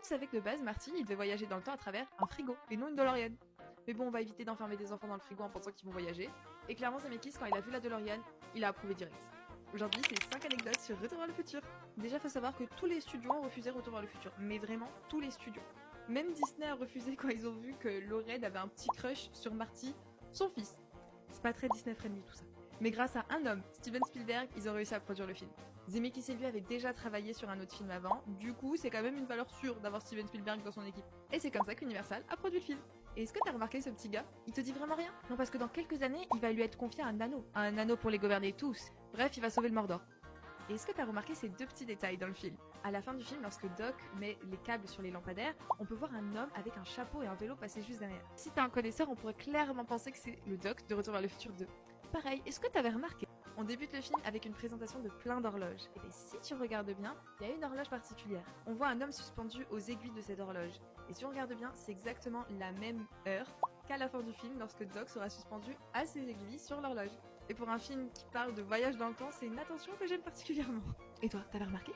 tu savais que de base, Marty, il devait voyager dans le temps à travers un frigo et non une DeLorean? Mais bon, on va éviter d'enfermer des enfants dans le frigo en pensant qu'ils vont voyager. Et clairement, Zemeckis, quand il a vu la DeLorean, il a approuvé direct. Aujourd'hui, c'est 5 anecdotes sur Retour vers le futur. Déjà, faut savoir que tous les studios ont refusé Retour vers le futur, mais vraiment tous les studios. Même Disney a refusé quand ils ont vu que Lorraine avait un petit crush sur Marty, son fils. C'est pas très Disney friendly tout ça. Mais grâce à un homme, Steven Spielberg, ils ont réussi à produire le film. Zemeckis et lui avaient déjà travaillé sur un autre film avant, du coup c'est quand même une valeur sûre d'avoir Steven Spielberg dans son équipe. Et c'est comme ça qu'Universal a produit le film. Et est-ce que t'as remarqué ce petit gars? Il te dit vraiment rien? Non, parce que dans quelques années, il va lui être confié un anneau pour les gouverner tous. Bref, il va sauver le Mordor. Et est-ce que t'as remarqué ces deux petits détails dans le film? À la fin du film, lorsque Doc met les câbles sur les lampadaires, on peut voir un homme avec un chapeau et un vélo passer juste derrière. Si t'es un connaisseur, on pourrait clairement penser que c'est le Doc de Retour vers le futur 2. Pareil, est-ce que t'avais remarqué? On débute le film avec une présentation de plein d'horloges. Et si tu regardes bien, il y a une horloge particulière. On voit un homme suspendu aux aiguilles de cette horloge. Et si on regarde bien, c'est exactement la même heure qu'à la fin du film lorsque Doc sera suspendu à ses aiguilles sur l'horloge. Et pour un film qui parle de voyage dans le temps, c'est une attention que j'aime particulièrement. Et toi, t'avais remarqué?